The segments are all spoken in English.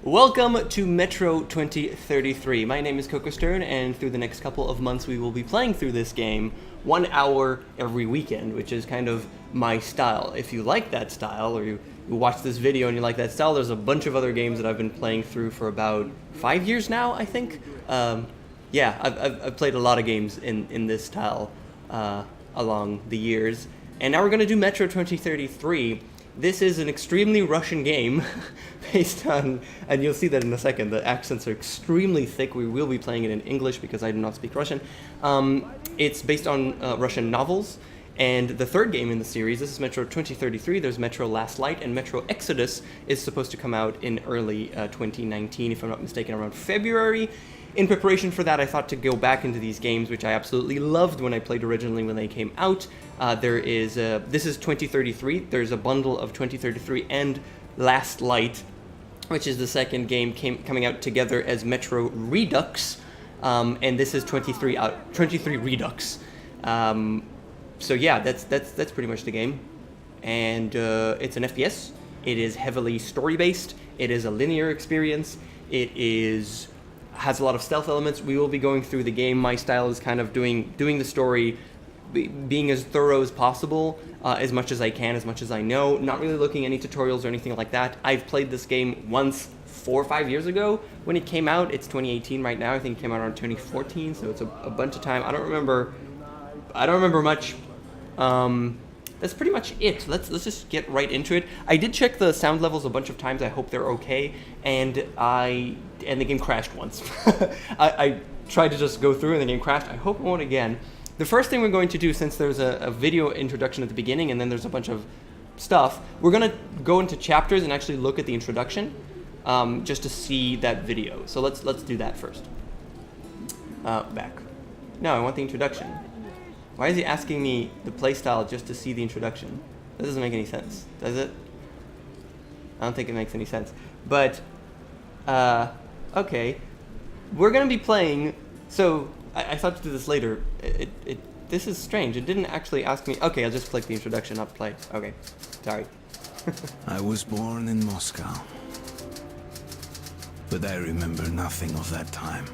Welcome to Metro 2033. My name is KOKOStern, and through the next couple of months we will be playing through this game 1 hour every weekend, which is kind of my style. If you like that style, or you watch this video and you like that style, there's a bunch of other games that I've been playing through for about 5 years now, I think. Yeah, I've played a lot of games in this style along the years. And now we're going to do Metro 2033. This is an extremely Russian game based on, and you'll see that in a second, the accents are extremely thick. We will be playing it in English because I do not speak Russian. It's based on Russian novels, and the third game in the series, this is Metro 2033, there's Metro Last Light, and Metro Exodus is supposed to come out in early 2019, if I'm not mistaken, around February. In preparation for that, I thought to go back into these games, which I absolutely loved when I played originally when they came out. This is 2033. There's a bundle of 2033 and Last Light, which is the second game coming out together as Metro Redux, and this is 23 Redux. So yeah, that's pretty much the game, and it's an FPS. It is heavily story-based. It is a linear experience. It has a lot of stealth elements. We will be going through the game. My style is kind of doing the story, being as thorough as possible, as much as I can, as much as I know, not really looking at any tutorials or anything like that. I've played this game once 4 or 5 years ago when it came out. It's 2018 right now. I think it came out around 2014, so it's a bunch of time. I don't remember much. That's pretty much it. Let's just get right into it. I did check the sound levels a bunch of times. I hope they're okay, and the game crashed once. I tried to just go through and the game crashed. I hope it won't again. The first thing we're going to do, since there's a video introduction at the beginning and then there's a bunch of stuff, we're going to go into chapters and actually look at the introduction, just to see that video. So let's do that first. Back. No, I want the introduction. Why is he asking me the playstyle just to see the introduction? That doesn't make any sense, does it? I don't think it makes any sense. But, okay. We're going to be playing, so I thought to do this later. This is strange. It didn't actually ask me. Okay, I'll just click the introduction, not play. Okay, sorry. I was born in Moscow, but I remember nothing of that time.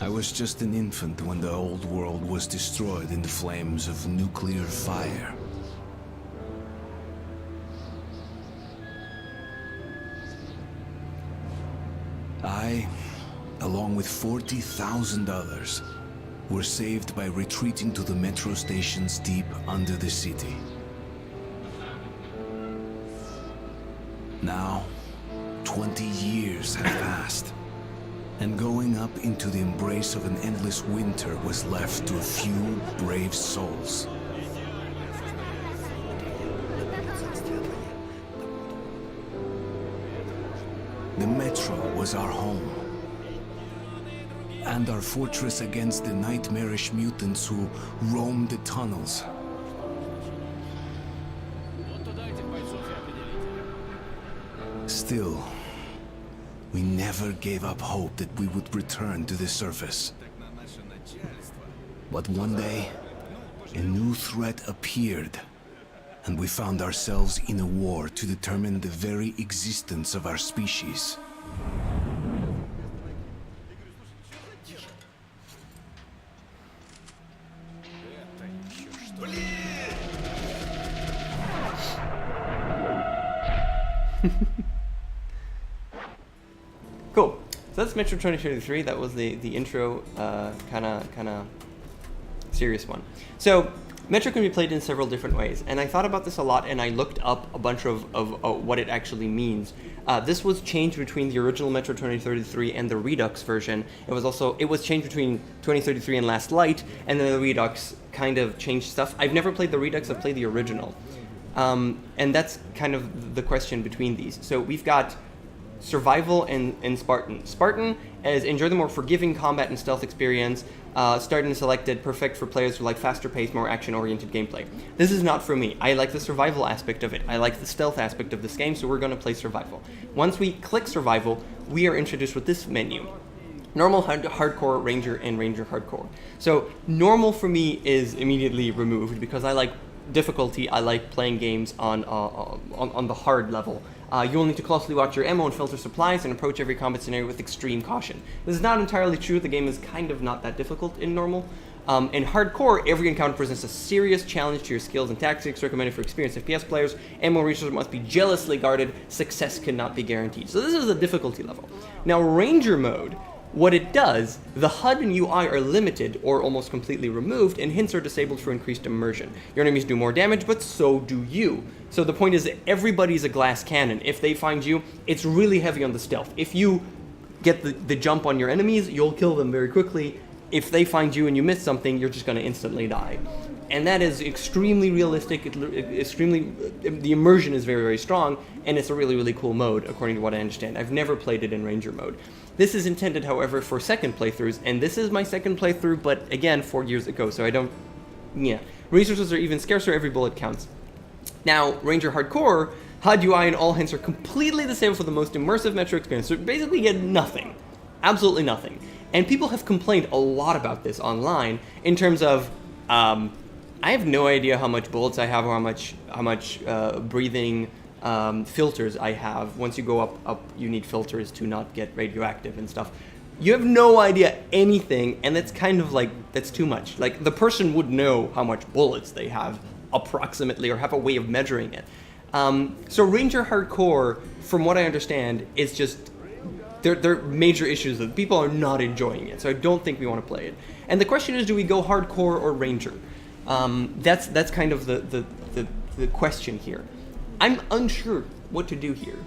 I was just an infant when the old world was destroyed in the flames of nuclear fire. I, along with 40,000 others, were saved by retreating to the metro stations deep under the city. Now, 20 years have passed, and going up into the embrace of an endless winter was left to a few brave souls. The metro was our home, and our fortress against the nightmarish mutants who roamed the tunnels. Still, we never gave up hope that we would return to the surface. But one day, a new threat appeared, and we found ourselves in a war to determine the very existence of our species. Cool. So that's Metro 2033. That was the intro, kind of serious one. So Metro can be played in several different ways, and I thought about this a lot, and I looked up a bunch of what it actually means. This was changed between the original Metro 2033 and the Redux version. It was changed between 2033 and Last Light, and then the Redux kind of changed stuff. I've never played the Redux. I've played the original, and that's kind of the question between these. So we've got Survival and Spartan. Spartan is enjoy the more forgiving combat and stealth experience. Started and selected, perfect for players who like faster paced, more action-oriented gameplay. This is not for me. I like the survival aspect of it. I like the stealth aspect of this game, so we're going to play survival. Once we click survival, we are introduced with this menu. Normal, hardcore, ranger, and ranger hardcore. So normal for me is immediately removed because I like difficulty. I like playing games on the hard level. You will need to closely watch your ammo and filter supplies and approach every combat scenario with extreme caution. This is not entirely true. The game is kind of not that difficult in normal. In hardcore, every encounter presents a serious challenge to your skills and tactics, recommended for experienced FPS players. Ammo resources must be jealously guarded. Success cannot be guaranteed. So this is the difficulty level. Now, Ranger mode, what it does, the HUD and UI are limited or almost completely removed, and hints are disabled for increased immersion. Your enemies do more damage, but so do you. So the point is that everybody's a glass cannon. If they find you, it's really heavy on the stealth. If you get the jump on your enemies, you'll kill them very quickly. If they find you and you miss something, you're just going to instantly die. And that is extremely realistic, the immersion is very, very strong, and it's a really, really cool mode, according to what I understand. I've never played it in Ranger mode. This is intended, however, for second playthroughs, and this is my second playthrough, but again, 4 years ago, so I don't, Resources are even scarcer, every bullet counts. Now, Ranger Hardcore, HUD, UI, and all hints are completely disabled for the most immersive Metro experience, so basically you get nothing. Absolutely nothing. And people have complained a lot about this online in terms of, I have no idea how much bullets I have or how much breathing filters I have. Once you go up, you need filters to not get radioactive and stuff. You have no idea anything, and that's kind of like, that's too much. Like, the person would know how much bullets they have approximately or have a way of measuring it. So Ranger Hardcore, from what I understand, is just, there are major issues that people are not enjoying it, so I don't think we want to play it. And the question is, do we go hardcore or Ranger? That's kind of the question here. I'm unsure what to do here.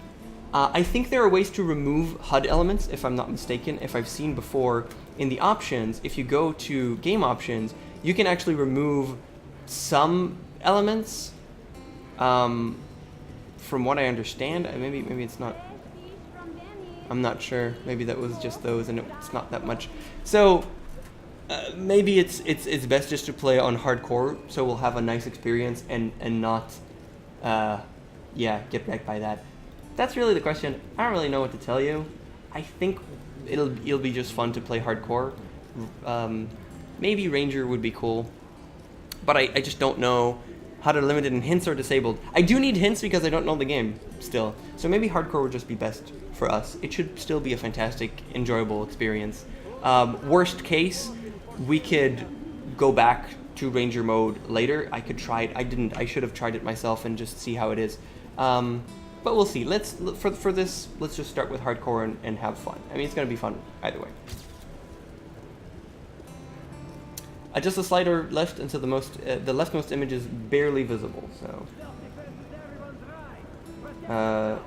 I think there are ways to remove HUD elements, if I'm not mistaken. If I've seen before in the options, if you go to game options, you can actually remove some elements. From what I understand, maybe it's not. I'm not sure. Maybe that was just those, and it's not that much. So maybe it's best just to play on hardcore, so we'll have a nice experience and not, get wrecked by that. That's really the question. I don't really know what to tell you. I think it'll be just fun to play hardcore. Maybe Ranger would be cool, but I just don't know how to limit it, and hints are disabled. I do need hints because I don't know the game still. So maybe hardcore would just be best for us. It should still be a fantastic, enjoyable experience. Worst case, we could go back to Ranger mode later. I could try it. I should have tried it myself and just see how it is. But we'll see. For this, let's just start with hardcore and have fun. I mean, it's going to be fun either way. Adjust the slider left until the leftmost image is barely visible. So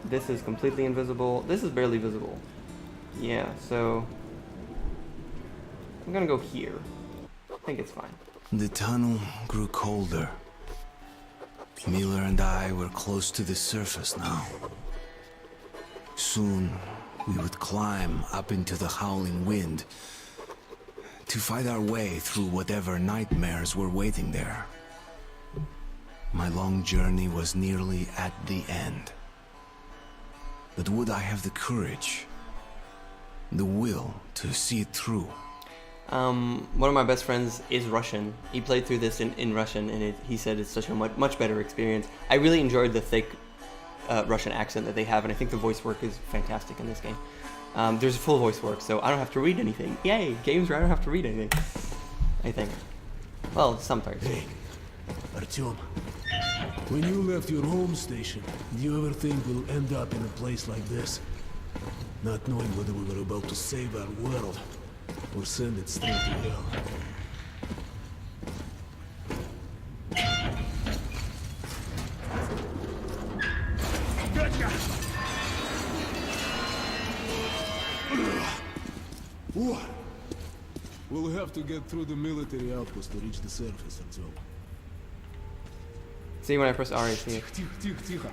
this is completely invisible. This is barely visible. Yeah, so I'm gonna go here. I think it's fine. The tunnel grew colder. Miller and I were close to the surface now. Soon, we would climb up into the howling wind to fight our way through whatever nightmares were waiting there. My long journey was nearly at the end. But would I have the courage, the will to see it through? One of my best friends is Russian. He played through this in Russian, and he said it's such a much better experience. I really enjoyed the thick Russian accent that they have, and I think the voice work is fantastic in this game. There's a full voice work, so I don't have to read anything. Yay! Games where I don't have to read anything. I think. Well, sometimes. Hey, Artyom, when you left your home station, do you ever think we'll end up in a place like this? Not knowing whether we were about to save our world or send it straight to hell. We'll have to get through the military outpost to reach the surface, Artyom. See, when I press R, I see it. Тихо.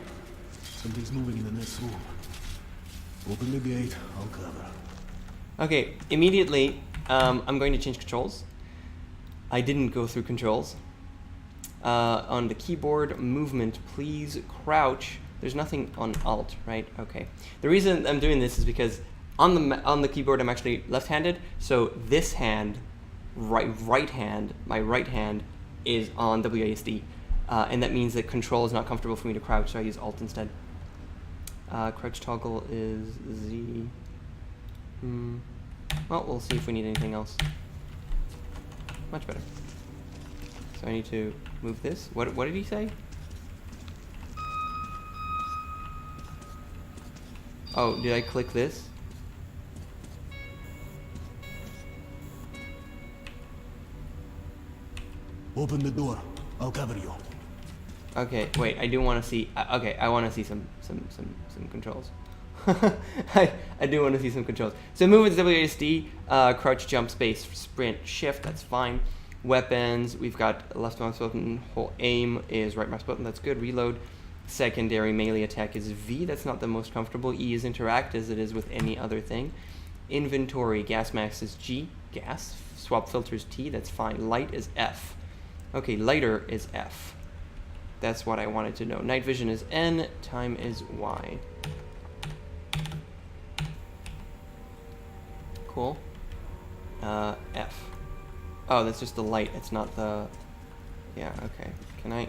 Something's moving in the next room. Open the gate, I'll cover. Okay, immediately, I'm going to change controls. I didn't go through controls. On the keyboard movement, please crouch. There's nothing on Alt, right? Okay. The reason I'm doing this is because on the keyboard I'm actually left-handed, so this hand, my right hand is on WASD, and that means that control is not comfortable for me to crouch, so I use Alt instead. Crouch toggle is Z. Well, we'll see if we need anything else. Much better. So I need to move this. What did he say? Oh, did I click this? Open the door. I'll cover you. Okay, wait. I do want to see. Okay, I want to see some controls. I do want to see some controls. So move with WASD, crouch, jump, space, sprint, shift. That's fine. Weapons. We've got left mouse button. Whole aim is right mouse button. That's good. Reload. Secondary melee attack is V. That's not the most comfortable. E is interact, as it is with any other thing. Inventory. Gas mask is G. Gas. Swap filters T. That's fine. Light is F. Okay, lighter is F. That's what I wanted to know. Night vision is N. Time is Y. Cool. F. Oh, that's just the light. It's not the... Yeah, okay. Can I...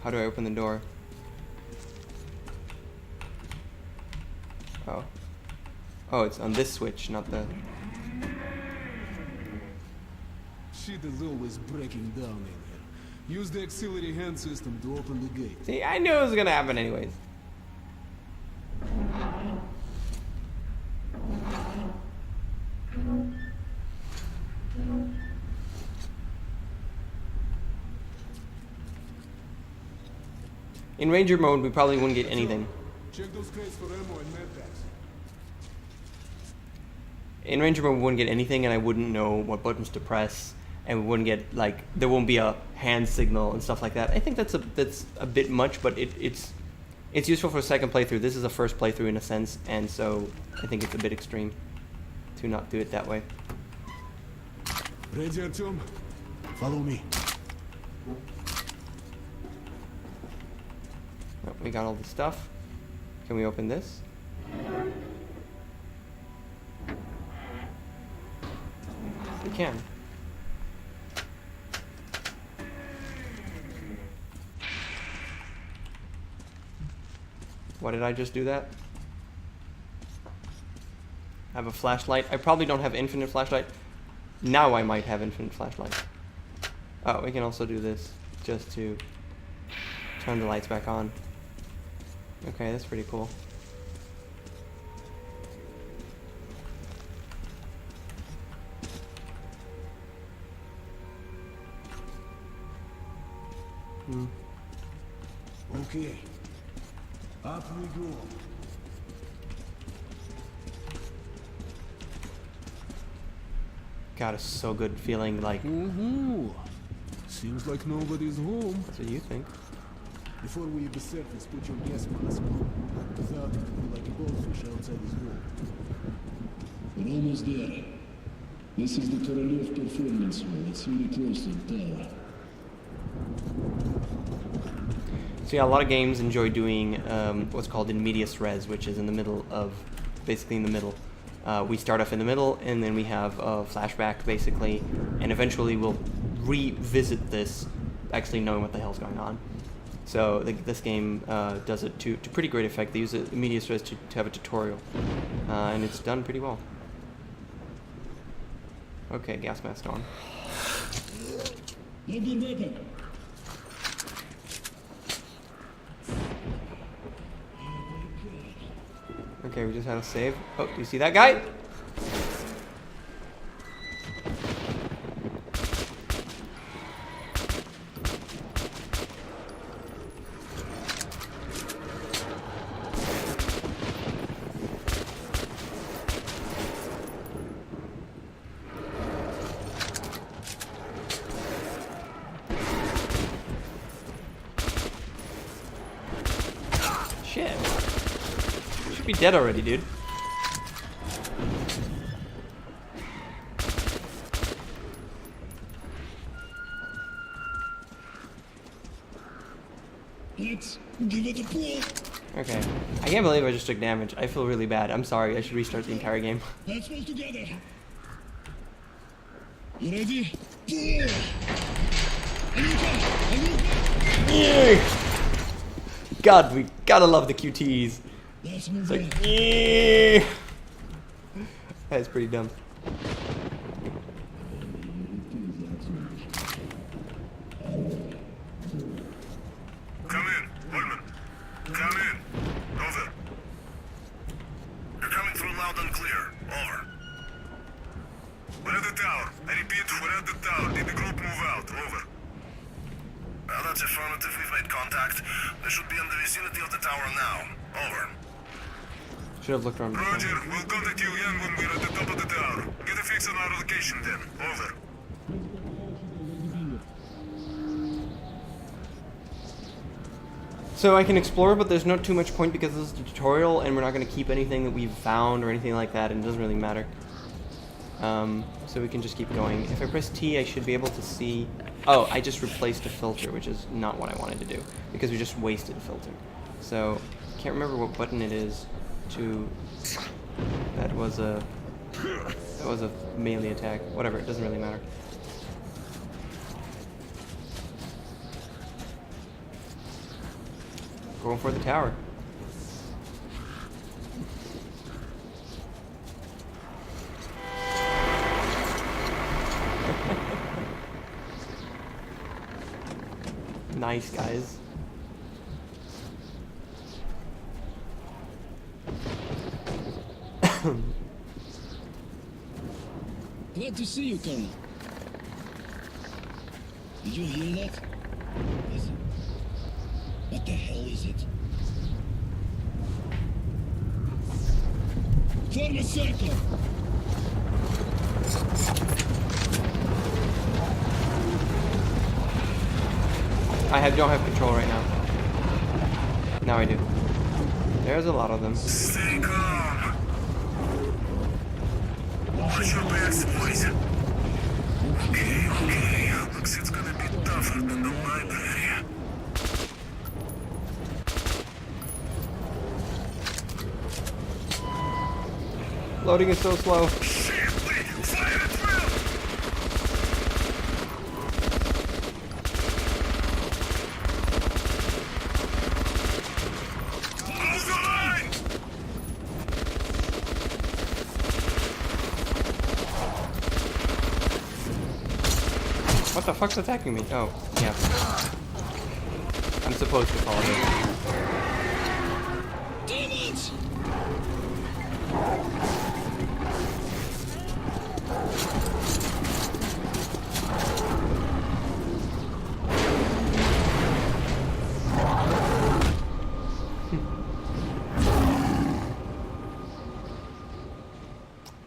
How do I open the door? Oh. Oh, it's on this switch, not the... Shit is always breaking down in here. Use the auxiliary hand system to open the gate. See, I knew it was gonna happen anyways. In Ranger mode, we probably wouldn't get anything. Check those crates for ammo and med packs. In Ranger mode, we wouldn't get anything, and I wouldn't know what buttons to press, and we wouldn't get, like, there won't be a hand signal and stuff like that. I think that's a bit much, but it's useful for a second playthrough. This is a first playthrough in a sense, and so I think it's a bit extreme to not do it that way. Ready, Artyom? Follow me. Oh, we got all the stuff. Can we open this? We can. Why did I just do that? I have a flashlight. I probably don't have infinite flashlight. Now I might have infinite flashlight. Oh, we can also do this just to turn the lights back on. Okay, that's pretty cool. Okay. Up we go. God, it's so good feeling like... Seems like nobody's home. That's what you think. Before we hit the surface, put your gas mask on. Without it, you'll be like a goldfish outside this wall. We're almost there. This is the Korolev performance hall. It's really close to the tower. So yeah, a lot of games enjoy doing what's called in medias res, which is in the middle of, basically in the middle. We start off in the middle, and then we have a flashback, basically, and eventually we'll revisit this, actually knowing what the hell's going on. So this game does it to pretty great effect. They use it in medias res to have a tutorial, and it's done pretty well. Okay, gas mask on. Load your weapon. Okay, we just had a save. Oh, do you see that guy? Shit. You should be dead already, dude. Let's give it a pull. Okay. I can't believe I just took damage. I feel really bad. I'm sorry. I should restart the entire game. Let's roll together. You ready? Pull! Anuka! Anuka! God, we gotta love the QTs. Let's move It's like, in. yeah. That's pretty dumb. Come in, Woodman. Come in. Over. You're coming through loud and clear. Over. We're at the tower. I repeat, we're at the tower. Did the group move out? Over. Well, that's affirmative. We've made contact. They should be in the vicinity of the tower now. Over. Should have looked around before. Roger. We'll contact you again when we're at the top of the tower. Get a fix on our location then. Over. So I can explore, but there's not too much point because this is a tutorial, and we're not going to keep anything that we've found or anything like that, and it doesn't really matter. So we can just keep going. If I press T, I should be able to see... Oh, I just replaced a filter, which is not what I wanted to do, because we just wasted a filter. So, can't remember what button it is to... That was a melee attack. Whatever, it doesn't really matter. Going for the tower. Nice, guys. Glad to see you, Colonel. Did you hear that? Listen. What the hell is it? Form a circle! Don't have control right now. Now I do. There's a lot of them. Stay calm. Watch your backs, boys. Okay. Looks it's gonna be tougher than the library. Loading is so slow. Shit, wait! Fire at will! Move the line! What the fuck's attacking me? Oh, yeah. I'm supposed to follow this. Damn it!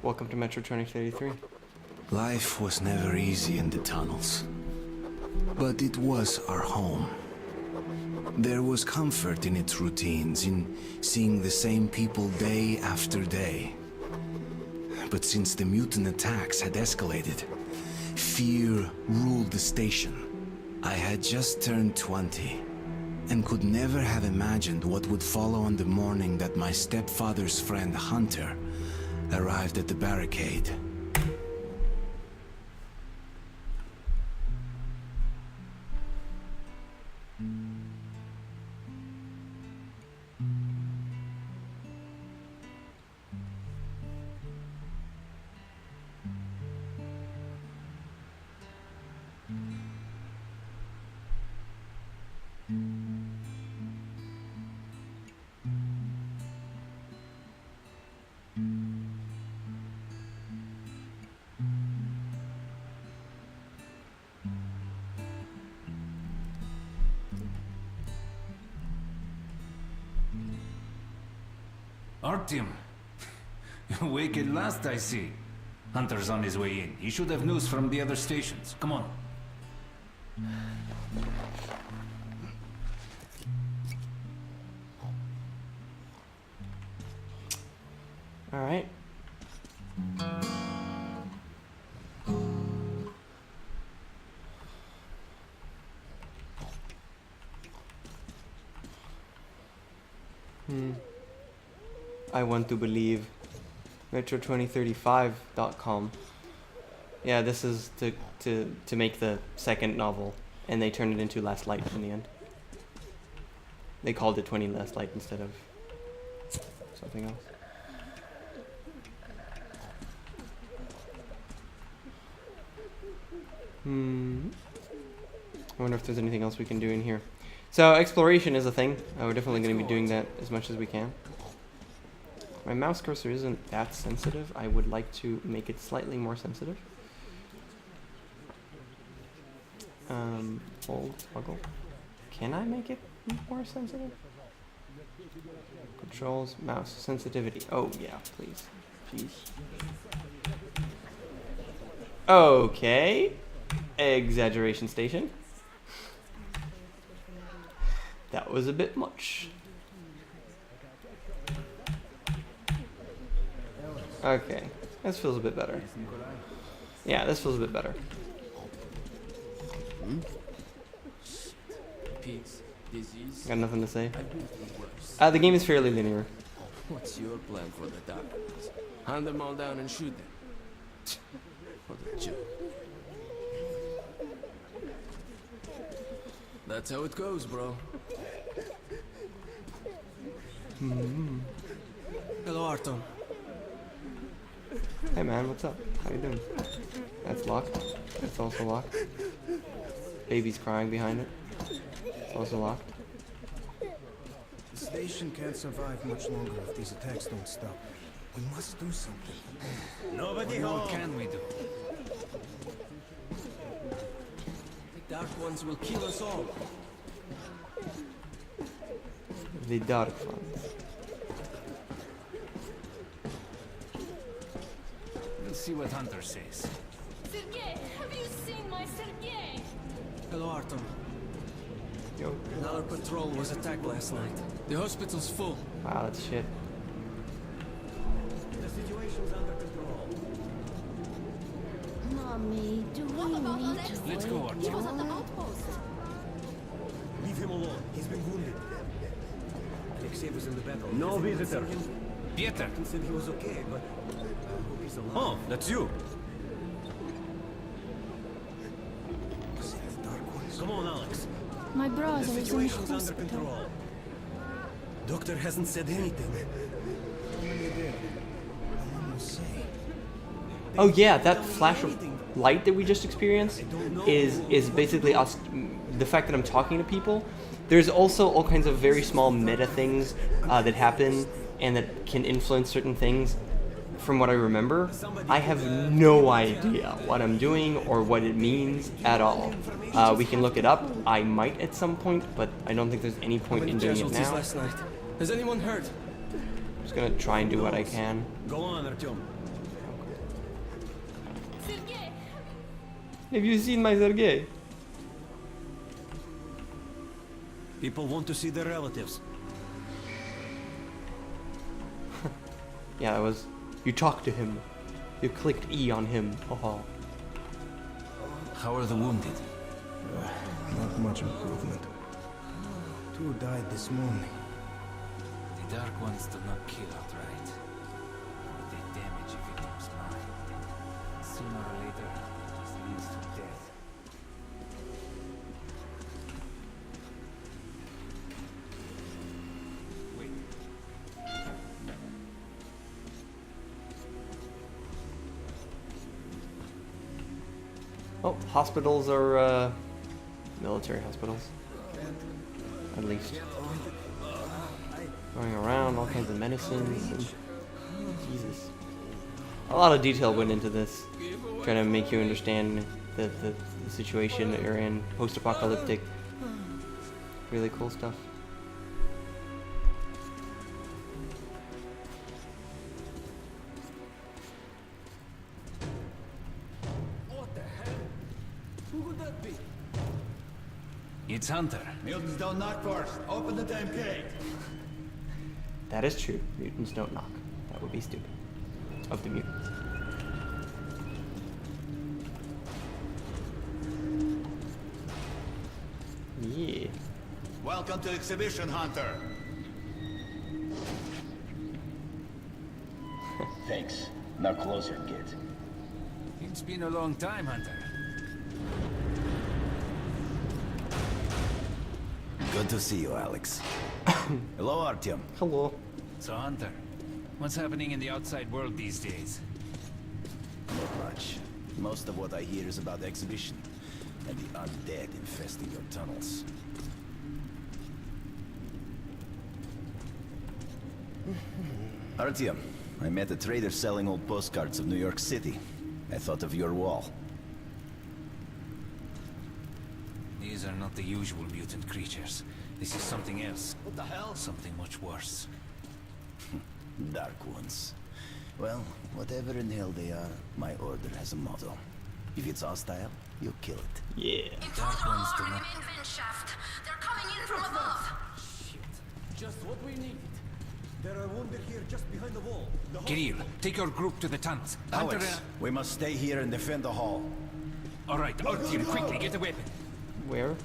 Welcome to Metro 2033. Life was never easy in the tunnels, but it was our home. There was comfort in its routines, in seeing the same people day after day. But since the mutant attacks had escalated, fear ruled the station. I had just turned 20, and could never have imagined what would follow on the morning that my stepfather's friend Hunter arrived at the barricade. Artyom, awake at last, I see. Hunter's on his way in. He should have news from the other stations. Come on. All right. I want to believe. Metro2035.com. Yeah, this is to make the second novel, and they turned it into Last Light in the end. they called it 20 less light instead of something else. I wonder if there's anything else we can do in here. So exploration is a thing. We're definitely going to be doing that as much as we can. My mouse cursor isn't that sensitive. I would like to make it slightly more sensitive. Hold, toggle. Can I make it more sensitive? Controls, mouse, sensitivity. Oh yeah, please. Jeez. Okay. Exaggeration station. That was a bit much. Okay, this feels a bit better. Yeah, this feels a bit better. Got nothing to say. The game is fairly linear. What's your plan for the dark ones? Hunt them all down and shoot them. What a joke. That's how it goes, bro. Hello, Artem. Hey man, what's up? How you doing? That's locked. That's also locked. Baby's crying behind it. It's also locked. The station can't survive much longer if these attacks don't stop. We must do something. Nobody home. What can we do? The dark ones will kill us all. The dark ones. We'll see what Hunter says. Sergei, have you seen my Sergei? Hello, Artem. Yo. Another patrol was attacked last night. The hospital's full. Wow, that's shit. The situation's under control. Mommy, do we need to Let's go, Artem. He was at the outpost. Leave him alone. He's been wounded. Alexei was in the battle. No visitor. Pieter! He said he was okay, but I hope he's alive. Oh, that's you. Come on, Alex. My brother The is in the situation's under hospital. control. Doctor hasn't said anything. Oh yeah, that flash of light that we just experienced is basically us. The fact that I'm talking to people. There's also all kinds of very small meta things that happen and that can influence certain things. From what I remember, I have no idea what I'm doing or what it means at all. We can look it up. I might at some point, but I don't think there's any point in doing it now. Last night. Has anyone heard? I'm just gonna try and do what I can. Go on, Artyom. Sergei, Have you seen my Sergei? People want to see their relatives. Yeah, it was. You talked to him. You clicked E on him. Haha. How are the wounded? Not much improvement. 2 died this morning. The Dark Ones do not kill outright. They damage a victim's mind. Sooner or later, this leads to death. Wait. Oh, hospitals are military hospitals. At least. Going around, all kinds of medicines. And Jesus. A lot of detail went into this. Trying to make you understand the situation that you're in. Post-apocalyptic. Really cool stuff. It's Hunter. Mutants don't knock first. Open the damn gate. That is true. Mutants don't knock. That would be stupid. Of the mutants. Yeah. Welcome to Exhibition Hunter. Thanks. Now closer, kid. It's been a long time, Hunter. Good to see you, Alex. Hello, Artyom. Hello. So, Hunter, what's happening in the outside world these days? Not much. Most of what I hear is about the exhibition and the undead infesting your tunnels. Artyom, I met a trader selling old postcards of New York City. I thought of your wall. These are not the usual mutant creatures. This is something else. What the hell? Something much worse. Dark ones. Well, whatever in hell they are, my order has a motto. If it's hostile, you kill it. Yeah. Dark ones do not... They're coming in from above. Just what we needed. There are wounded here just behind the wall. Kirill, take your group to the tunnels. Hunter, Alex, we must stay here and defend the hall. all right, Artyom, quickly, get a weapon. Where?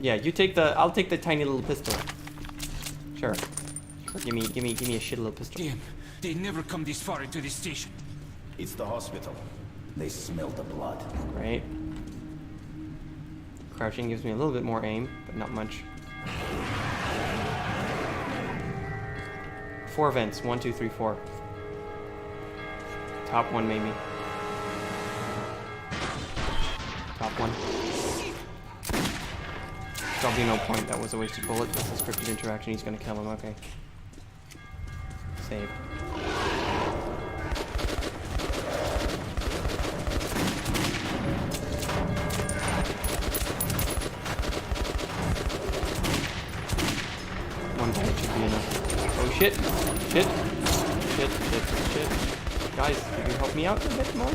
Yeah, you take the. I'll take the tiny little pistol. Sure. Give me a shit little pistol. Damn, they never come this far into this station. It's the hospital. They smell the blood. Right. Crouching gives me a little bit more aim, but not much. 4 vents. 1, 2, 3, 4. Top one, maybe. Top one. Probably no point. That was a wasted bullet. That's a scripted interaction. He's gonna kill him. Okay. Save. One bullet should be enough. Oh shit! Shit! Shit! Shit! Shit! Guys, can you help me out a bit more?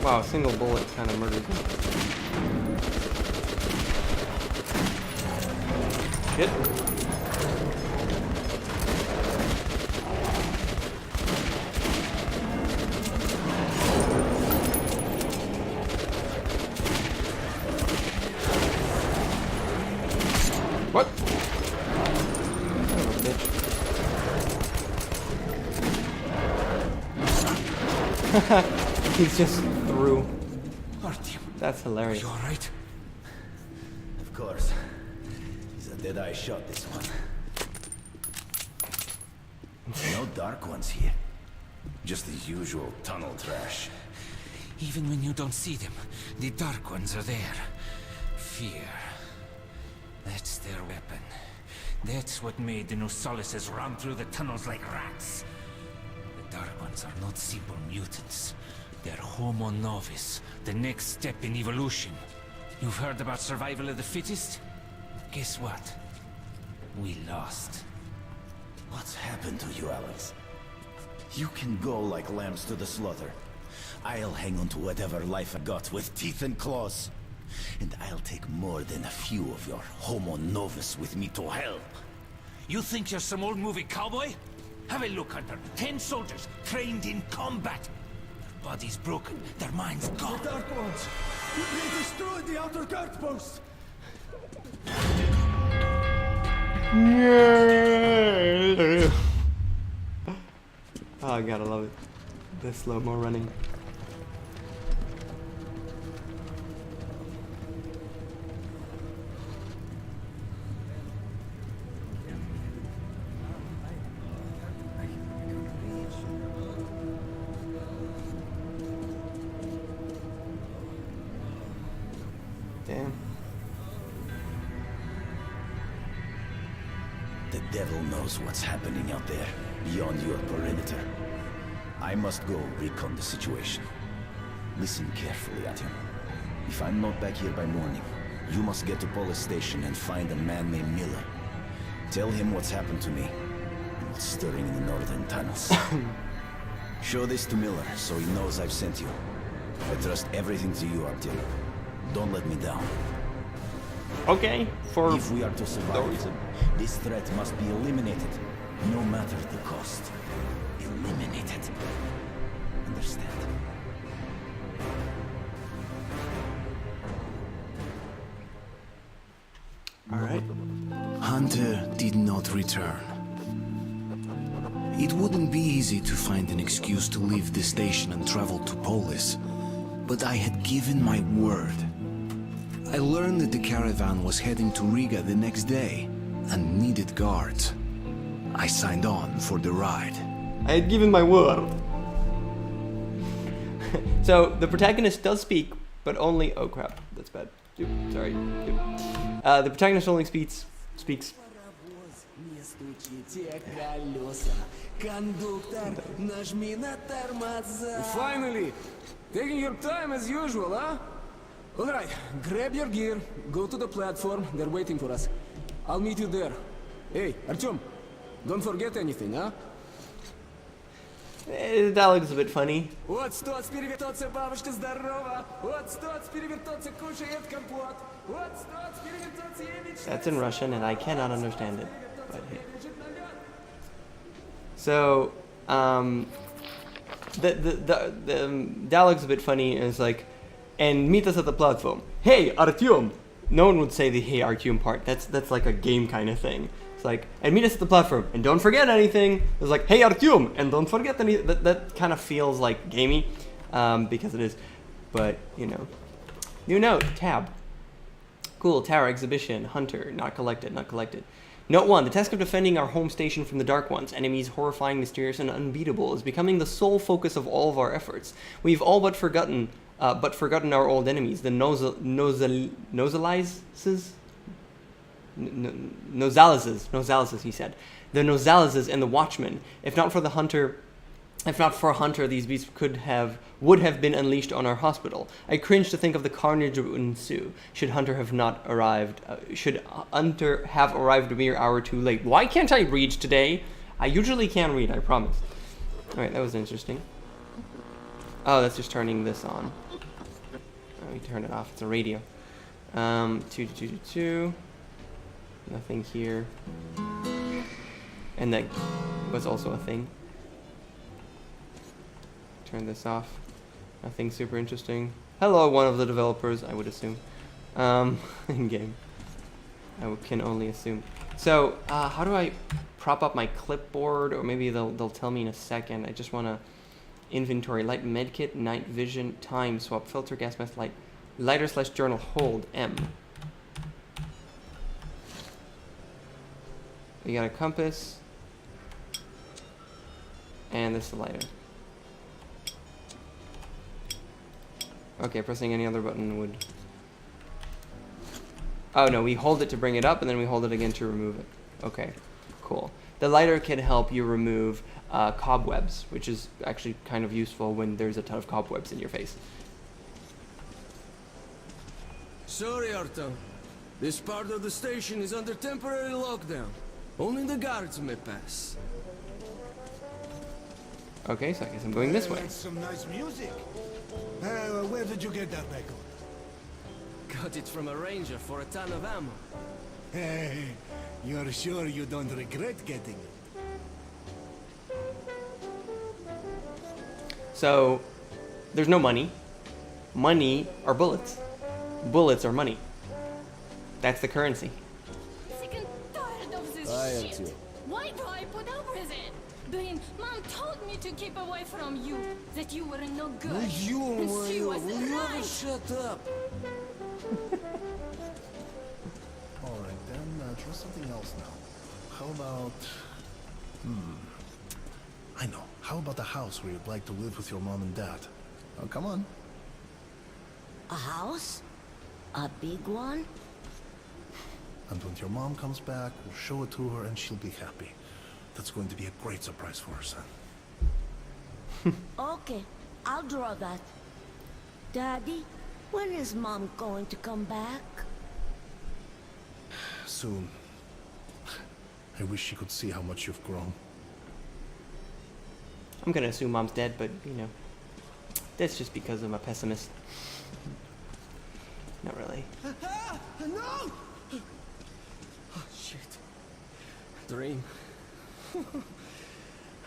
Wow, a single bullet kind of murders me. Shit. What? Son of a bitch. He's just through. Artyom, That's hilarious. you all right? Of course. It's a dead-eye shot, this one. No dark ones here. Just the usual tunnel trash. Even when you don't see them, the Dark Ones are there. Fear. That's their weapon. That's what made the Nosalises run through the tunnels like rats. The Dark Ones are not simple mutants. They're Homo Novus, the next step in evolution. You've heard about survival of the fittest? Guess what? We lost. What's happened to you, Alex? You can go like lambs to the slaughter. I'll hang on to whatever life I got with teeth and claws. And I'll take more than a few of your Homo Novus with me to hell. You think you're some old movie cowboy? Have a look, Hunter. 10 soldiers trained in combat. Their bodies broken, their minds gone. The Dark Ones! They destroyed the outer guard post! Oh, I gotta love it. The slow-mo running. Damn. The devil knows what's happening out there, beyond your perimeter. I must go recon the situation. Listen carefully, Artyom. If I'm not back here by morning, you must get to police station and find a man named Miller. Tell him what's happened to me, and what's stirring in the northern tunnels. Show this to Miller, so he knows I've sent you. I trust everything to you, Artyom. Don't let me down. Okay, for if we are to survive, reason. This threat must be eliminated, no matter the cost. Eliminated. Understand? Alright. Hunter did not return. It wouldn't be easy to find an excuse to leave this station and travel to Polis, but I had given my word. I learned that the caravan was heading to Riga the next day and needed guards. I signed on for the ride. I had given my word. So the protagonist does speak, but only. Oh crap, that's bad. Oop, sorry. Oop. The protagonist only speaks. Finally! Taking your time as usual, huh? Alright, grab your gear, go to the platform, they're waiting for us. I'll meet you there. Hey, Artyom, don't forget anything, huh? The dialogue is a bit funny. That's in Russian and I cannot understand it. But hey. So, the dialogue's a bit funny. It's like, and meet us at the platform. Hey, Artyom! No one would say the hey, Artyom part. That's like a game kind of thing. It's like, and meet us at the platform, and don't forget anything. It's like, hey, Artyom, and don't forget anything. That kind of feels like gamey, because it is. But, you know. New note, tab. Cool, tower, exhibition, hunter, not collected, not collected. Note 1, the task of defending our home station from the Dark Ones, enemies horrifying, mysterious, and unbeatable, is becoming the sole focus of all of our efforts. We've all but forgotten our old enemies, the Nozalizes, he said. The Nozalizes and the Watchmen. If not for a hunter, these beasts would have been unleashed on our hospital. I cringe to think of the carnage that would ensue should Hunter have arrived a mere hour too late. Why can't I read today? I usually can read, I promise. Alright, that was interesting. Oh, that's just turning this on. Oh, we turn it off. It's a radio. 2. Nothing here. And that was also a thing. Turn this off. Nothing super interesting. Hello, one of the developers, I would assume. In game. I can only assume. So, how do I prop up my clipboard? Or maybe they'll tell me in a second. I just want to inventory. Light medkit, night vision, time, swap, filter, gas mask, light. Lighter / journal, hold, M. We got a compass. And this is the lighter. Okay, pressing any other button would... Oh no, we hold it to bring it up, and then we hold it again to remove it. Okay, cool. The lighter can help you remove cobwebs, which is actually kind of useful when there's a ton of cobwebs in your face. Sorry, Artyom. This part of the station is under temporary lockdown. Only the guards may pass. Okay, so I guess I'm going this way. That's some nice music. Where did you get that record? Got it from a ranger for a ton of ammo. Hey, you're sure you don't regret getting it? So, there's no money. Money are bullets. Bullets are money. That's the currency. Sick and tired of this shit. Why do I put up with it? Blaine, Mom told me to keep away from you. That you were no good. And she was Will you ever right. shut up? Alright then, try something else now. How about... I know. How about a house where you'd like to live with your mom and dad? Oh, come on. A house? A big one? And when your mom comes back, we'll show it to her and she'll be happy. That's going to be a great surprise for her son. Okay, I'll draw that. Daddy, when is Mom going to come back? Soon. I wish she could see how much you've grown. I'm gonna assume Mom's dead, but, you know, that's just because I'm a pessimist. Not really. No! Oh, shit. Dream.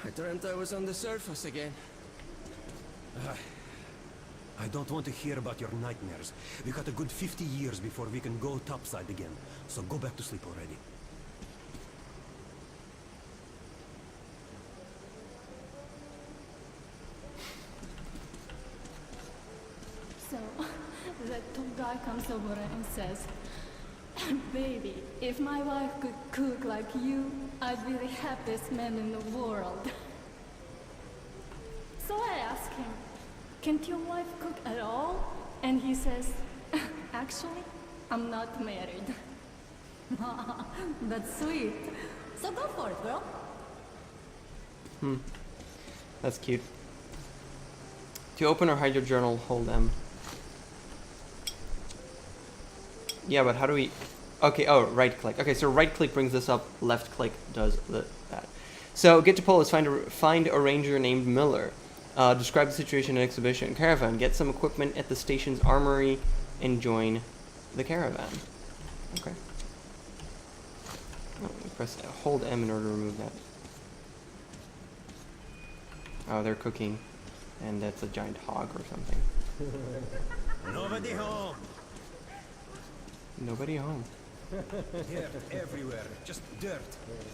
I dreamt I was on the surface again. I don't want to hear about your nightmares. We got a good 50 years before we can go topside again. So go back to sleep already. guy comes over and says, "Baby, if my wife could cook like you, I'd be the happiest man in the world." So I ask him, "Can't your wife cook at all?" And he says, "Actually, I'm not married." That's sweet. So go for it, girl. That's cute. To open or hide your journal, hold M. Yeah, but how do we... Okay, oh, right click. Okay, so right click brings this up, left click does that. So, get to Polis, find a ranger named Miller. Describe the situation in exhibition. Caravan, get some equipment at the station's armory and join the caravan. Okay. Oh, press hold M in order to remove that. Oh, they're cooking. And that's a giant hog or something. Nobody home. Nobody home. Dirt everywhere, just dirt.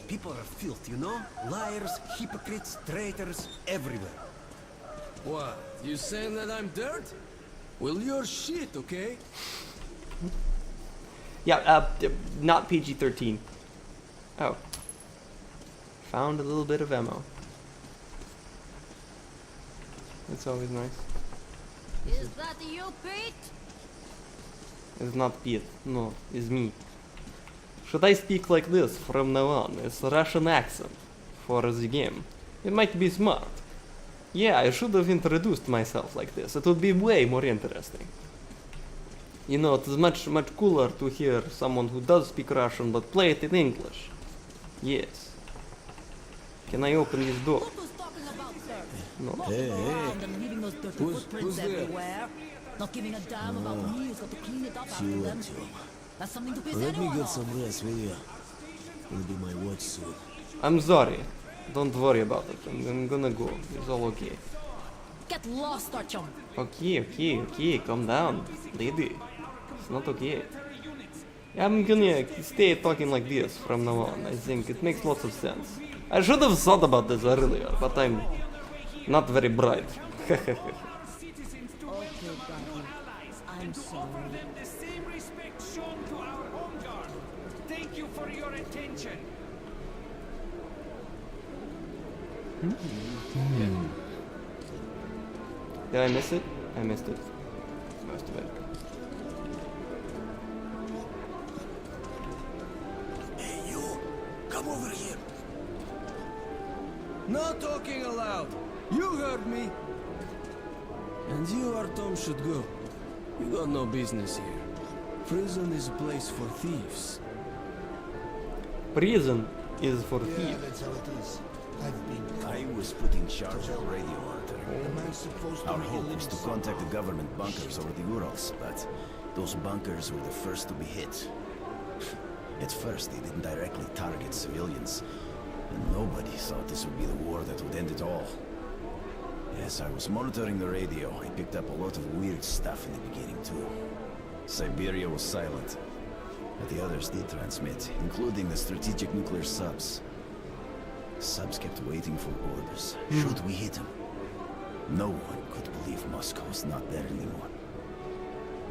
People are filth, you know? Liars, hypocrites, traitors, everywhere. What? You saying that I'm dirt? Well, you're shit, okay? Yeah, not PG-13. Oh. Found a little bit of ammo. That's always nice. Is that you, Pete? It's not Pete. No, it's me. Should I speak like this from now on? It's a Russian accent for the game. It might be smart. Yeah, I should have introduced myself like this. It would be way more interesting. You know, it is much cooler to hear someone who does speak Russian but play it in English. Yes. Can I open this door? No. Hey, Leaving those dirty Who's footprints there? everywhere. Not giving a damn about me. You've got to clean it up after them. That's something to piss anyone off. rest, will ya? It'll be my watch soon. I'm sorry. Don't worry about it. I'm gonna go. It's all okay. Get lost, Artyom. Okay. Calm down, lady. It's not okay. I'm gonna stay talking like this from now on. I think it makes lots of sense. I should have thought about this earlier, but I'm not very bright. Okay, Daddy. I'm sorry. The same respect shown to our home guard. Thank you for your attention. Did I miss it? I missed it. Most of it. Hey, you! Come over here! no talking aloud. You heard me. And you, Artyom, should go. You got no business here. Prison is a place for thieves. Prison is for Yeah, thieves. that's how it is. I was put in charge of radio hunter. The man's supposed to Our make a hope living was to contact the government bunkers over the Urals, but those bunkers were the first to be hit. At first, they didn't directly target civilians, and nobody thought this would be the war that would end it all. As I was monitoring the radio, I picked up a lot of weird stuff in the beginning, too. Siberia was silent, but the others did transmit, including the strategic nuclear subs. Subs kept waiting for orders. Should we hit them? No one could believe Moscow was not there anymore.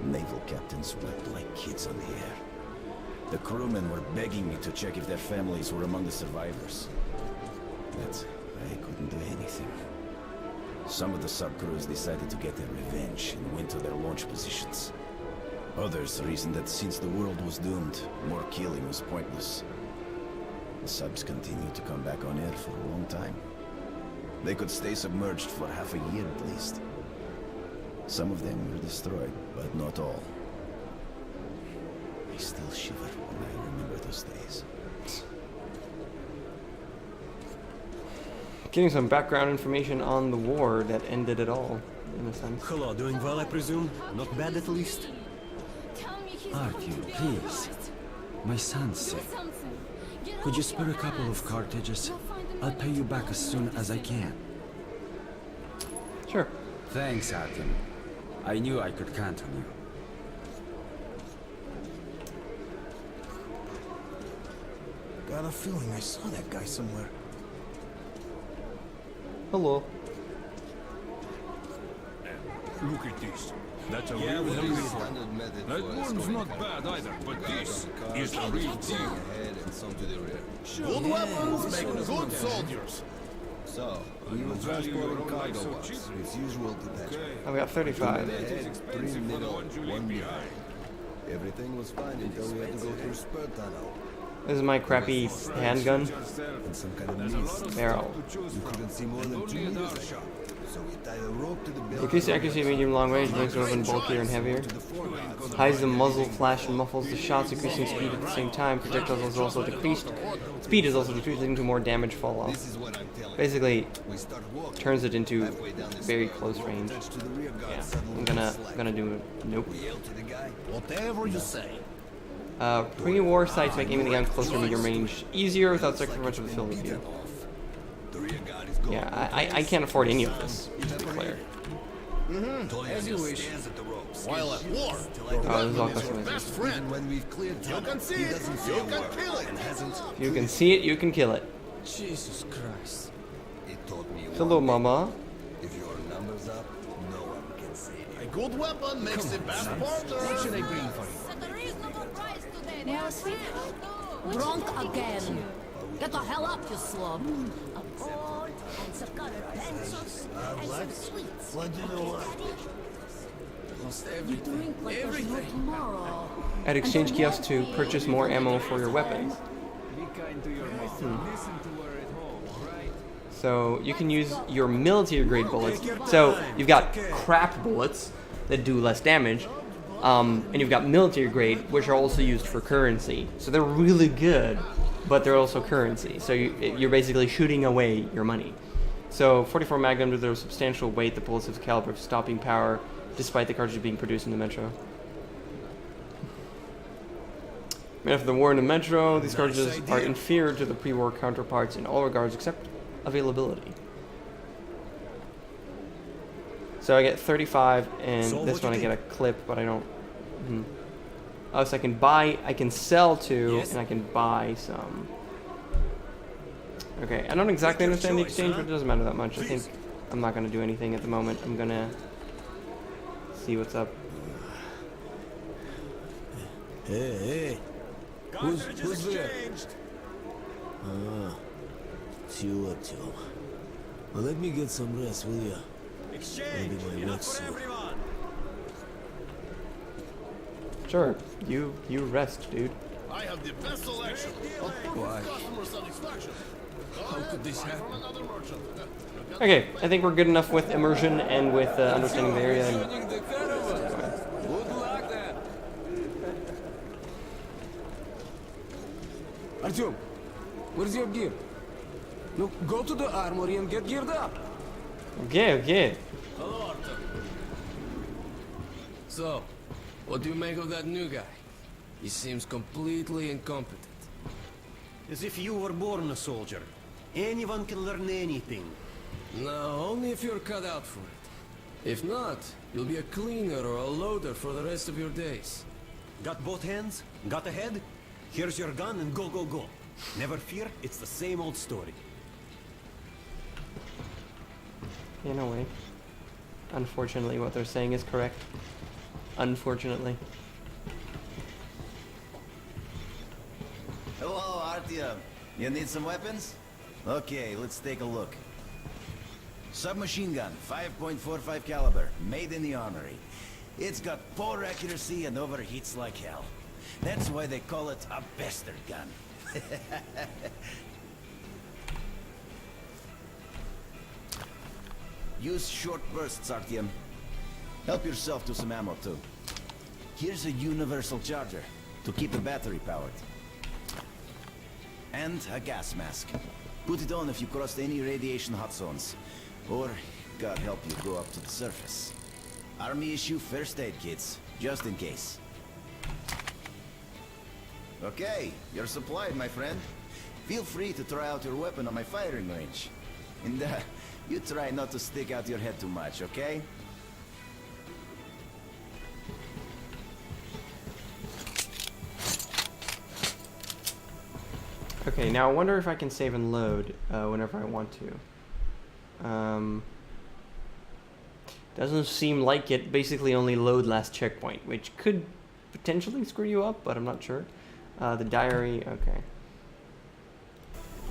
Naval captains wept like kids on the air. The crewmen were begging me to check if their families were among the survivors. But I couldn't do anything. Some of the sub-crews decided to get their revenge and went to their launch positions. Others reasoned that since the world was doomed, more killing was pointless. The subs continued to come back on air for a long time. They could stay submerged for half a year at least. Some of them were destroyed, but not all. I still shiver when I remember those days. Getting some background information on the war that ended it all, in a sense. Hello, doing well, I presume? Not bad at least? Artyom, please. My son's sick. Could you spare a couple of cartridges? I'll pay you back as soon as I can. Sure. Thanks, Artyom. I knew I could count on you. Got a feeling I saw that guy somewhere. Hello. Look at this. That's a real uniform. That one's not bad either, but this is the real deal. Good weapons make good soldiers. So, we will transport cargo box. Its usual detachment. Oh, we got 35. Three middle, one behind. Everything was fine until we had to go through spur tunnel. This is my crappy handgun. And some kind of mist. Barrel. You couldn't see more than 2 meters ahead. So we tied a rope to the building. Increase the accuracy of medium long range, makes the weapon bulkier and heavier. Hides the muzzle flash and muffles the shots, increasing speed at the same time. Projectiles is also decreased. Speed is also decreased, leading to more damage fall off. Basically, turns it into very close range. Yeah, I'm gonna do it. Nope. Whatever you say. Pre-war sights make aiming the gun closer to medium range easier without sacrificing much of the field of view. Yeah, I can't afford any of this, to be clear. As you wish. While at war, your Oh, this is all weapon is your customized. best friend. When we've cleared you can see it, you can kill it. If you can see it, you can kill it. Jesus Christ. Hello, mama. If your number's up, no one can say it. A good weapon makes the best partner. What should I bring for you? Well, sweetheart, Drunk again. Get the hell up, you slum. A board and some colored pencils and some sweets. What do you want? Lost You everything. drink like there's no tomorrow. At exchange kiosk to purchase more ammo for your weapons. Be kind to your mom. Listen to her at home, right? So you can use your military grade bullets. So you've got crap bullets that do less damage, and you've got military grade, which are also used for currency. So they're really good, but they're also currency. So you're basically shooting away your money. So 44 Magnum, due to their substantial weight, the bullets have the caliber of stopping power, despite the cartridge being produced in the Metro. Made after the war in the Metro, these cartridges are inferior to the pre-war counterparts in all regards except availability. So I get 35, and this one I get a clip, but I don't. Oh, so I can buy, I can sell two, and I can buy some. Okay, I don't exactly understand the exchange, but it doesn't matter that much. I think I'm not going to do anything at the moment. I'm going to see what's up. Hey. Who's there? It's you, Artyom. Well, let me get some rest, will ya? Maybe my wetsuit. Sure, you rest, dude. I have the best selection. Why? Customer satisfaction. How could this happen? Another merchant. Okay, I think we're good enough with immersion and with understanding the area. Joining the caravan. Good luck then. Artyom, where's your gear? Look, go to the armory and get geared up. Okay. Hello, Arthur. So, what do you make of that new guy? He seems completely incompetent. As if you were born a soldier. Anyone can learn anything. No, only if you're cut out for it. If not, you'll be a cleaner or a loader for the rest of your days. Got both hands? Got a head? Here's your gun and go, go, go. Never fear, it's the same old story. In a way. Unfortunately, what they're saying is correct. Unfortunately. Hello, Artyom. You need some weapons? Okay, let's take a look. Submachine gun, 5.45 caliber, made in the armory. It's got poor accuracy and overheats like hell. That's why they call it a bastard gun. Use short bursts, Artyom. Help yourself to some ammo, too. Here's a universal charger to keep the battery powered. And a gas mask. Put it on if you crossed any radiation hot zones. Or, God help you, go up to the surface. Army issue first aid kits, just in case. Okay, you're supplied, my friend. Feel free to try out your weapon on my firing range. And you try not to stick out your head too much, okay? Okay, now I wonder if I can save and load whenever I want to. Doesn't seem like it. Basically only load last checkpoint, which could potentially screw you up, but I'm not sure. The diary, okay.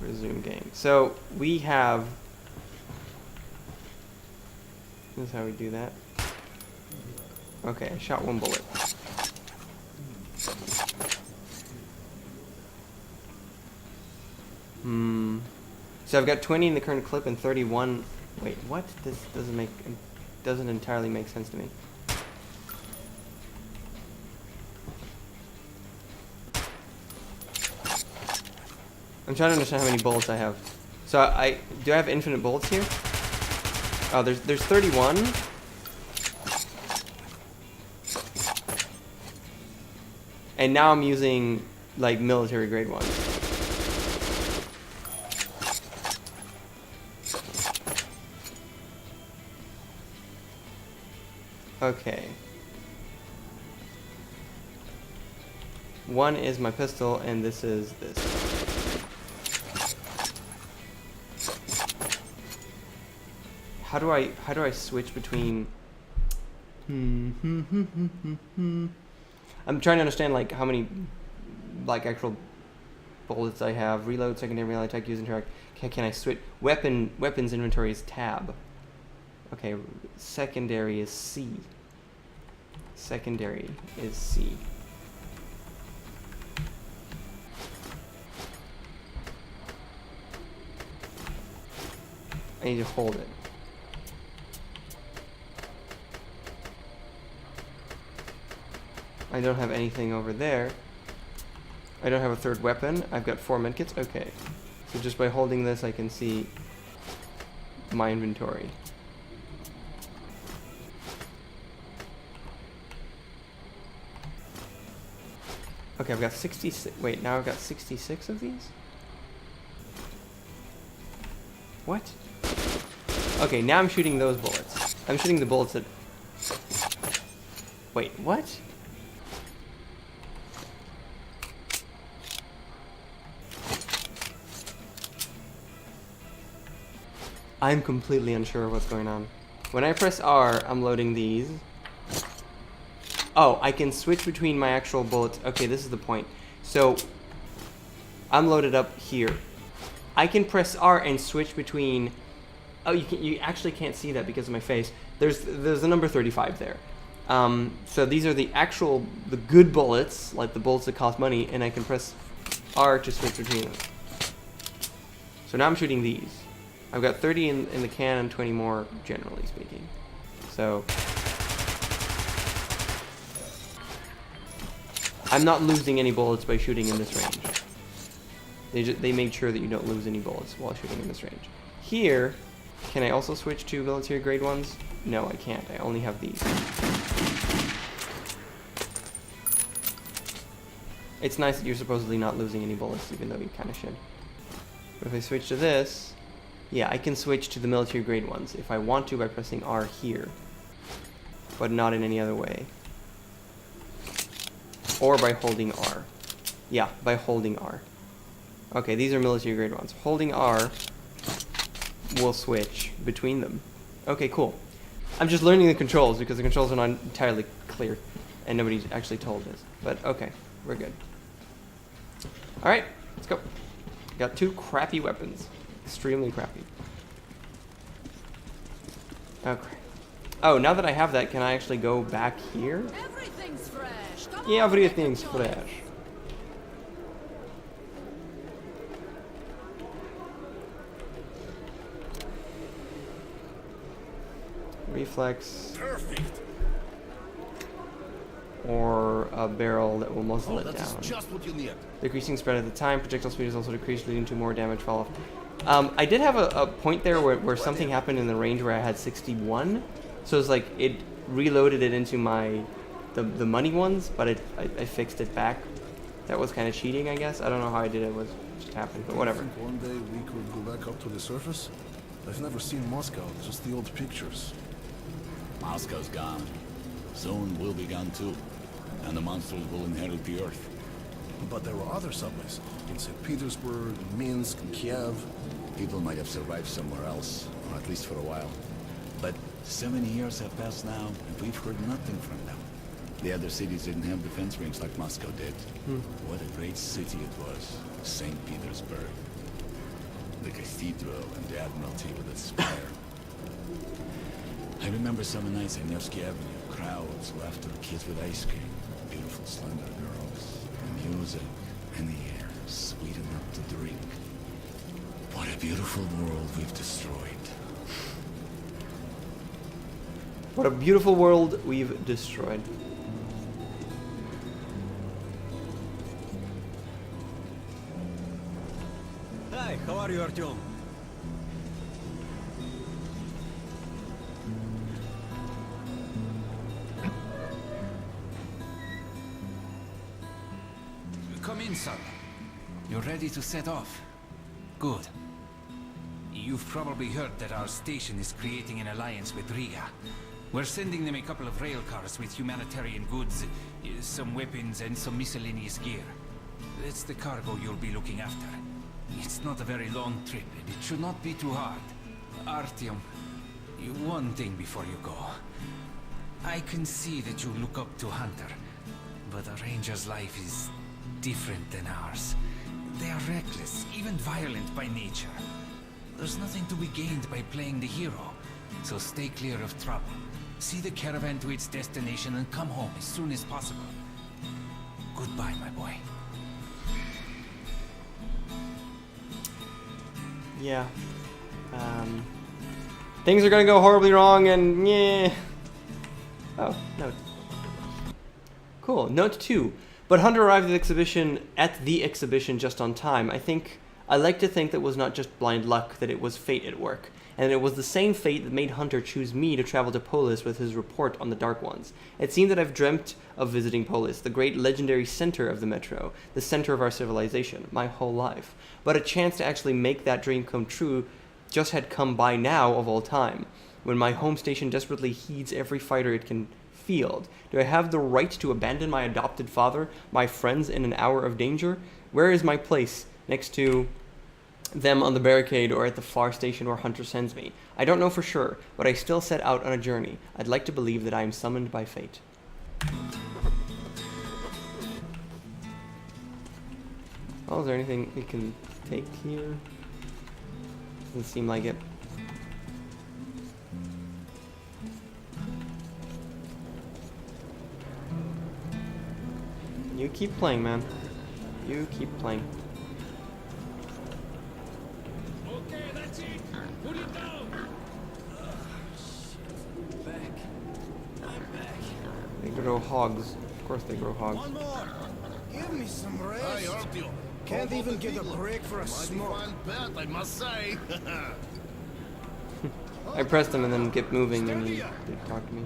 Resume game. So we have, this is how we do that. Okay, I shot one bullet. So I've got 20 in the current clip and 31. Wait, what? This doesn't entirely make sense to me. I'm trying to understand how many bullets I have. So do I have infinite bullets here? Oh, there's 31. And now I'm using like military grade ones. Okay. One is my pistol, and this is this. How do I switch between? I'm trying to understand like how many like actual bullets I have. Reload, secondary, melee attack, use interact. Can I switch? Weapons inventory is tab. Okay, secondary is C. Secondary is C. I need to hold it. I don't have anything over there. I don't have a third weapon. I've got 4 medkits. Okay. So just by holding this, I can see my inventory. Okay, I've got 66. Wait, now I've got 66 of these? What? Okay, now I'm shooting those bullets. I'm shooting the bullets that... Wait, what? I'm completely unsure of what's going on. When I press R, I'm loading these. Oh, I can switch between my actual bullets. Okay, this is the point. So, I'm loaded up here. I can press R and switch between... Oh, you actually can't see that because of my face. There's the number 35 there. So these are the good bullets, like the bullets that cost money, and I can press R to switch between them. So now I'm shooting these. I've got 30 in the can and 20 more, generally speaking. So I'm not losing any bullets by shooting in this range. They made sure that you don't lose any bullets while shooting in this range. Here, can I also switch to military grade ones? No, I can't. I only have these. It's nice that you're supposedly not losing any bullets, even though you kind of should. But if I switch to this, yeah, I can switch to the military grade ones if I want to by pressing R here, but not in any other way. Or by holding R. Yeah, by holding R. Okay, these are military grade ones. Holding R will switch between them. Okay, cool. I'm just learning the controls because the controls are not entirely clear and nobody's actually told us. But okay, we're good. Alright, let's go. Got 2 crappy weapons. Extremely crappy. Okay. Oh, now that I have that, can I actually go back here? Everything's fresh. Come Yeah, on, everything's take a choice. fresh. Reflex. Perfect. Or a barrel that will muzzle it That down. is just what you need. Decreasing spread at the time, projectile speed is also decreased, leading to more damage fall off. I did have a point there where something happened in the range where I had 61, so it's like it reloaded it into the money ones, but I fixed it back. That was kind of cheating, I guess. I don't know how I did it. It just happened, but whatever. I think one day we could go back up to the surface. I've never seen Moscow, just the old pictures. Moscow's gone. Soon we'll be gone too, and the monsters will inherit the Earth. But there were other subways in St. Petersburg, Minsk, and Kiev. People might have survived somewhere else, or at least for a while. But so many years have passed now, and we've heard nothing from them. The other cities didn't have defense rings like Moscow did. What a great city it was. St. Petersburg. The cathedral and the Admiralty with its spire. I remember summer nights on Nevsky Avenue. Crowds, laughter, kids with ice cream. Beautiful, slender girls. Music and the air, sweet enough to drink. What a beautiful world we've destroyed. What a beautiful world we've destroyed. Hi, how are you, Artyom? Come in, son. You're ready to set off. Good. You've probably heard that our station is creating an alliance with Riga. We're sending them a couple of rail cars with humanitarian goods, some weapons and some miscellaneous gear. That's the cargo you'll be looking after. It's not a very long trip, and it should not be too hard. Artyom, one thing before you go. I can see that you look up to Hunter, but a ranger's life is different than ours. They are reckless, even violent by nature. There's nothing to be gained by playing the hero, so stay clear of trouble. See the caravan to its destination and come home as soon as possible. Goodbye, my boy. Yeah. Things are gonna go horribly wrong and yeah. Oh, note. Cool. Note 2. But Hunter arrived at the exhibition just on time. I like to think that was not just blind luck, that it was fate at work. And it was the same fate that made Hunter choose me to travel to Polis with his report on the Dark Ones. It seemed that I've dreamt of visiting Polis, the great legendary center of the Metro, the center of our civilization, my whole life. But a chance to actually make that dream come true just had come by now of all time, when my home station desperately heeds every fighter it can field. Do I have the right to abandon my adopted father, my friends in an hour of danger? Where is my place? Next to them on the barricade or at the far station where Hunter sends me? I don't know for sure, but I still set out on a journey. I'd like to believe that I am summoned by fate. Oh, is there anything we can take here? Doesn't seem like it. You keep playing, man. You keep playing. Okay, that's it. Put it down. They grow hogs. Of course they grow hogs. One more. Give me some rest. Hey, Artyom. Can't even get a break for a smoke. Mighty fine bet, I must say. I pressed him and then kept moving and he talked to me.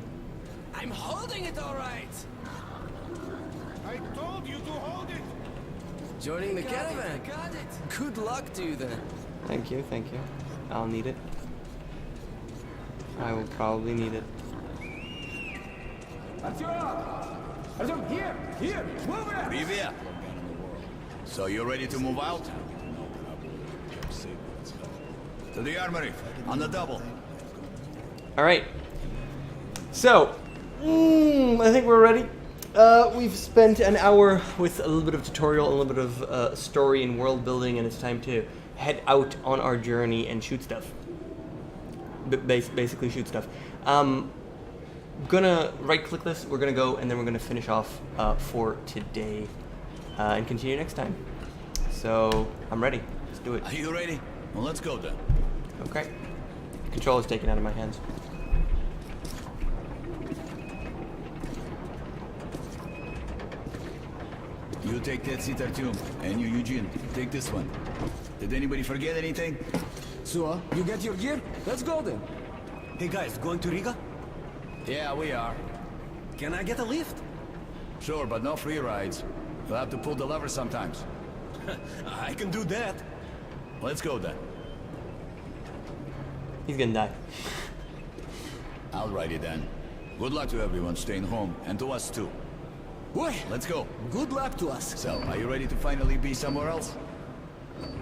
I'm holding it all right. I told you to hold it. Joining the caravan. Got it. Good luck to you then. Thank you, thank you. I'll need it. I will probably need it. Artyom, here, move it! Привет! So you're ready to move out? To the armory, on the double. Alright. So, I think we're ready. We've spent an hour with a little bit of tutorial, a little bit of story and world building, and it's time to head out on our journey and shoot stuff. Basically shoot stuff. Gonna right-click this, we're gonna go, and then we're gonna finish off for today and continue next time. So, I'm ready. Let's do it. Are you ready? Well, let's go then. Okay. Control is taken out of my hands. You take that seat, Artyom, and you, Eugene, take this one. Did anybody forget anything? So, you get your gear? Let's go then. Hey guys, going to Riga? Yeah, we are. Can I get a lift? Sure, but no free rides. You'll have to pull the lever sometimes. I can do that. Let's go then. He's gonna die. Alrighty then. Good luck to everyone staying home, and to us too. Boy, let's go. Good luck to us. So, are you ready to finally be somewhere else?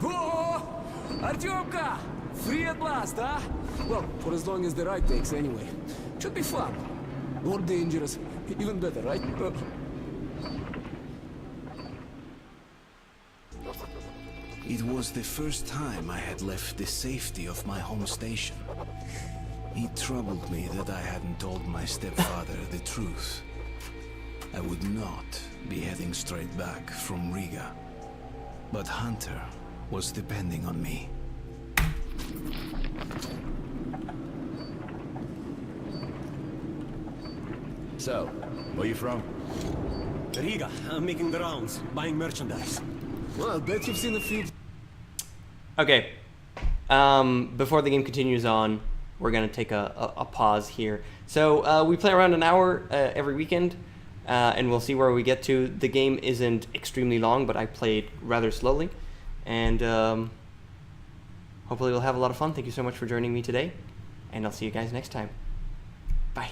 Whoa! Artyomka! Free at last, huh? Well, for as long as the ride takes, anyway. Should be fun. Or dangerous. Even better, right? It was the first time I had left the safety of my home station. It troubled me that I hadn't told my stepfather the truth. I would not be heading straight back from Riga. But Hunter was depending on me. So, where you from? Riga. I'm making the rounds, buying merchandise. Well, I bet you've seen a few... Okay. Before the game continues on, we're going to take a pause here. So we play around an hour every weekend, and we'll see where we get to. The game isn't extremely long, but I played rather slowly. And hopefully we'll have a lot of fun. Thank you so much for joining me today, and I'll see you guys next time. Bye.